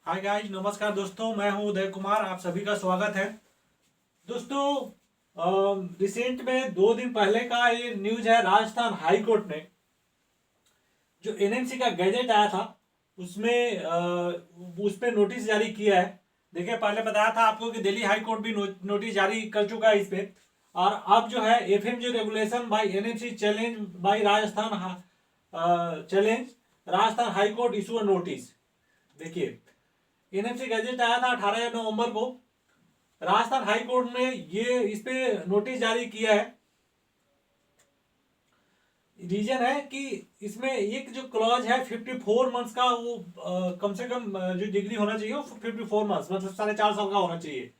Hi guys, नमस्कार दोस्तों। मैं हूं उदय कुमार, आप सभी का स्वागत है। दोस्तों, रिसेंट में 2 दिन पहले का ये न्यूज है। राजस्थान हाई कोर्ट ने जो एनएमसी का गैजेट आया था उसमें उस पर नोटिस जारी किया है। देखिए, पहले बताया था आपको कि दिल्ली हाई कोर्ट भी नोटिस जारी कर चुका है इस पे। और अब जो है FMG regulation bye NMC challenge by Rajasthan challenge Rajasthan high court issue a notice. देखिए, एनएमसी गैजेट आया था 18 नवंबर को। राजस्थान हाई कोर्ट ने ये इस पे नोटिस जारी किया है। रीजन है कि इसमें एक जो क्लॉज है 54 मंथ्स का, वो कम से कम जो डिग्री होना चाहिए वो 54 मंथ्स, मतलब 4.5 साल का होना चाहिए।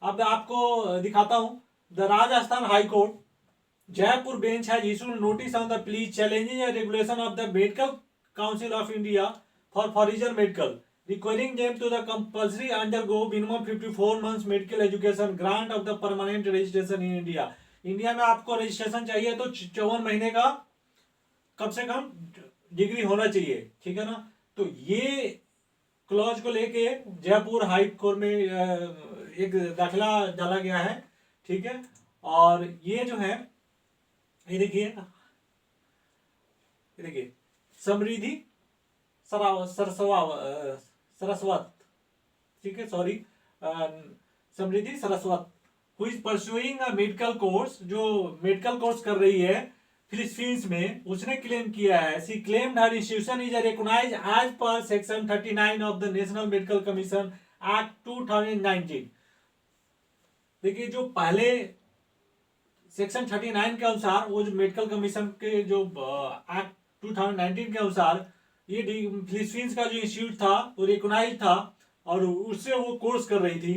अब आपको दिखाता हूं। The Rajasthan high court Jaipur bench has issued notice on the please challenging a regulation of the medical council of India for foreign medical, requiring them to the compulsory undergo minimum 54 months medical education, grant of the permanent registration in India। India में आपको registration चाहिए तो 54 महीने का कम से कम degree होना चाहिए, ठीक है ना। तो ये क्लॉज को लेके जयपुर हाई कोर्ट में एक दाखिला डाला गया है, ठीक है। और ये जो है, ये देखिए समृद्धि सरस्वत, ठीक है, sorry, Samriddhi Saraswat, who is pursuing a medical course, जो मेडिकल कोर्स कर रही है फिलीपींस में, उसने क्लेम किया है। She claimed her institution is recognised as per section 39 of the national medical commission act 2019। देखिए, जो पहले सेक्शन 39 के अनुसार, वो जो मेडिकल कमीशन के जो एक्ट 2019 के अनुसार, ये फिलीपींस का जो इंस्टीट्यूट था वो रिकॉग्नाइज था और उससे वो कोर्स कर रही थी।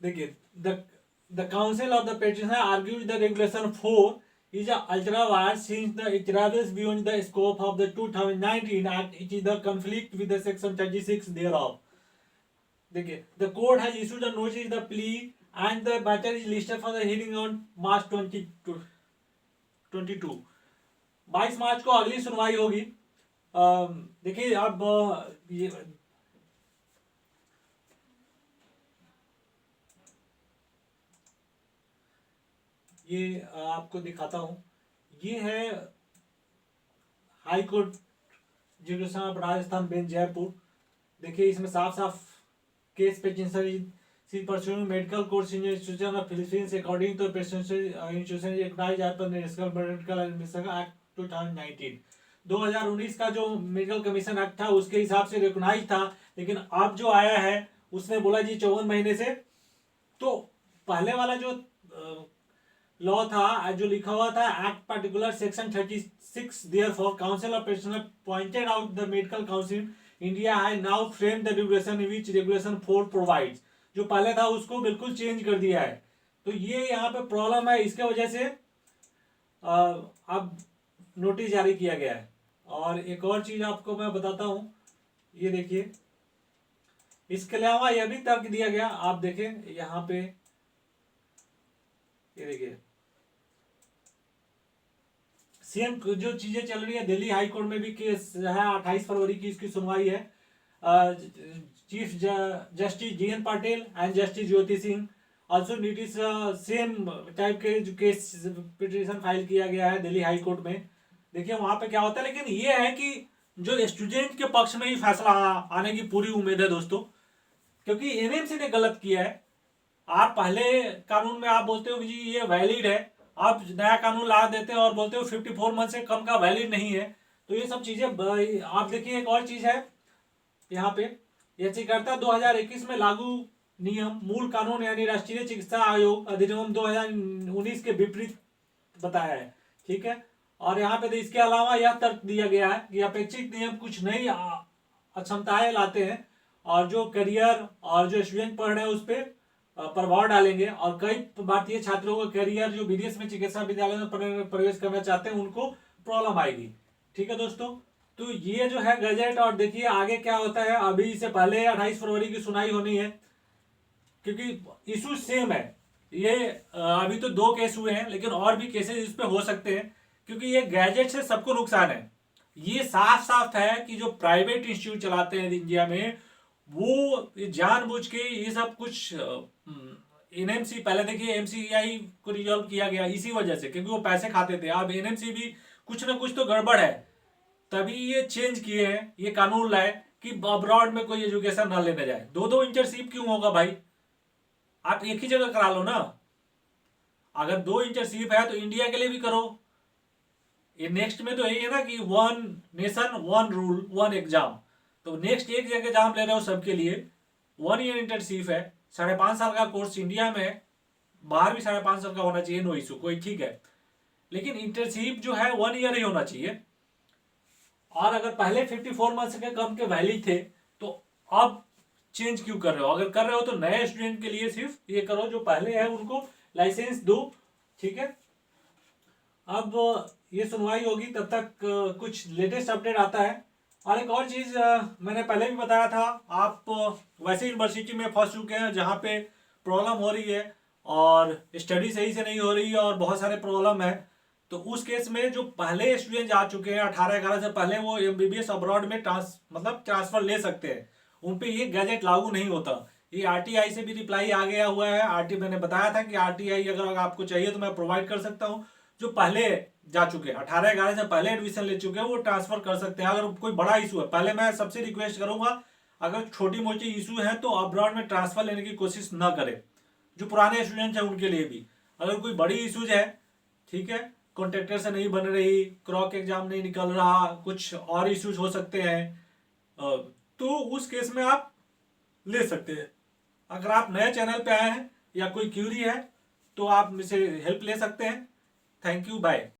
देखिए, the council of the petitioner argues the regulation 4 is ultra wide since it travels beyond the scope of the 2019 act, it is the conflict with the section 36 thereof। देखिए, the court has issued the notice the plea and the matter is listed for the hearing on March 22। 22 मार्च को अगली सुनवाई होगी। देखिए, अब ये आपको दिखाता हूं। ये है high court judicial of Rajasthan bench Jaipur. देखिए, इसमें साफ साफ case petitioner pursuing medical course in institution of Philippines according to institution recognised as per national medical admission act 2019। 2019 का जो मेडिकल कमीशन एक्ट था उसके हिसाब से रिकॉग्नाइज था, लेकिन अब जो आया है उसने बोला जी 54 महीने से। तो पहले वाला जो लॉ था, जो लिखा हुआ था act particular section 36 therefore council of petitioner pointed out the medical council India has now frame the regulation which regulation 4 provides. जो पहले था उसको बिल्कुल चेंज कर दिया है। तो ये यहाँ पे प्रॉब्लम है, इसके वजह से अब नोटिस जारी किया गया है। और एक और चीज आपको मैं बताता हूँ, ये देखिए, इसके अलावा यह भी तर्क दिया गया, आप देखें यहाँ पे, ये देखिए सेम जो चीजें चल रही है दिल्ली हाई कोर्ट में भी केस है। 28 फरवरी की इसकी सुनवाई है। Chief justice GN Patil and justice Jyoti Singh also notice same type के जो केस पिटिशन फाइल किया गया है दिल्ली हाई कोर्ट में। देखिए वहां पे क्या होता है, लेकिन ये है कि जो स्टूडेंट के पक्ष में ही फैसला आने की पूरी उम्मीद है दोस्तों, क्योंकि एनएमसी ने गलत किया है। आप पहले कानून में आप बोलते हो कि जी ये वैलिड है, आप नया कानून ला देते हो और बोलते हो 54 मंथ से कम का वैलिड नहीं है। तो ये सब चीजें आप देखिए, एक और चीज है यहाँ पे, याचिकाकर्ता 2021 में लागू नियम मूल कानून यानी राष्ट्रीय चिकित्सा आयोग अधिनियम 2019 के विपरीत बताया है, ठीक है। और यहाँ पे इसके अलावा यह तर्क दिया गया है कि अपेक्षित नियम कुछ नई अक्षमताएं लाते हैं और जो करियर और जो स्टूडेंट पढ़ रहे हैं उस पर प्रभाव डालेंगे, और कई भारतीय छात्रों का करियर जो विदेश में चिकित्सा विद्यालय में प्रवेश करना चाहते हैं उनको प्रॉब्लम आएगी, ठीक है दोस्तों। तो ये जो है गजट, और देखिए आगे क्या होता है। अभी इससे पहले 28 फरवरी की सुनाई होनी है, क्योंकि इशू सेम है। ये अभी तो 2 केस हुए हैं, लेकिन और भी केसेस इस पे हो सकते हैं, क्योंकि ये गैजेट से सबको नुकसान है। ये साफ साफ है कि जो प्राइवेट इंस्टीट्यूट चलाते हैं इंडिया में वो जानबूझ के ये सब कुछ एनएमसी, पहले देखिए एमसीआई को रिजॉल्व किया गया इसी वजह से क्योंकि वो पैसे खाते थे। अब एनएमसी भी कुछ ना कुछ तो गड़बड़ है, तभी ये चेंज किए हैं, ये कानून लाए कि अब्रॉड में कोई एजुकेशन ना लेने जाए। दो दो इंटर्नशिप क्यों होगा भाई, आप एक ही जगह करा लो ना। अगर दो इंटर्नशिप है तो इंडिया के लिए भी करो। ये नेक्स्ट में तो यही है ना कि one nation one rule one exam, तो नेक्स्ट एक जगह एग्जाम ले रहे हो सबके लिए। 1 ईयर इंटर्नशिप है, 5.5 साल का कोर्स इंडिया में, बाहर भी 5.5 साल का होना चाहिए, नो इशू, कोई ठीक है। लेकिन इंटर्नशिप जो है 1 ईयर ही होना चाहिए। और अगर पहले 54 मंथ्स के कम के वैलिड थे तो अब चेंज क्यों कर रहे हो? अगर कर रहे हो तो नए स्टूडेंट के लिए सिर्फ ये करो, जो पहले है उनको लाइसेंस दो, ठीक है। अब ये सुनवाई होगी, तब तक कुछ लेटेस्ट अपडेट आता है। और एक और चीज मैंने पहले भी बताया था, आप वैसे यूनिवर्सिटी में फंस चुके हैं जहाँ पे प्रॉब्लम हो रही है और स्टडी सही से नहीं हो रही है और बहुत सारे प्रॉब्लम है, तो उस केस में जो पहले स्टूडेंट जा चुके हैं 18-11 से पहले, वो एमबीबीएस अब्रॉड में ट्रांसफर ले सकते हैं। उन पे ये गैजेट लागू नहीं होता। ये आरटीआई से भी रिप्लाई आ गया हुआ है। आरटी मैंने बताया था कि आरटीआई अगर आपको चाहिए तो मैं प्रोवाइड कर सकता हूँ। जो पहले जा चुके हैं 18-11 से पहले एडमिशन ले चुके हैं वो ट्रांसफर कर सकते हैं। अगर कोई बड़ा इशू है, पहले मैं सबसे रिक्वेस्ट करूंगा अगर छोटी मोटी इशू है तो अब्रॉड में ट्रांसफर लेने की कोशिश ना करें। जो पुराने स्टूडेंट हैं उनके लिए भी, अगर कोई बड़ी इशूज है, ठीक है, कॉन्ट्रेक्टर से नहीं बन रही, क्रॉक एग्जाम नहीं निकल रहा, कुछ और इश्यूज हो सकते हैं, तो उस केस में आप ले सकते हैं। अगर आप नए चैनल पे आए हैं या कोई क्यूरी है तो आप मुझसे हेल्प ले सकते हैं। Thank you, bye.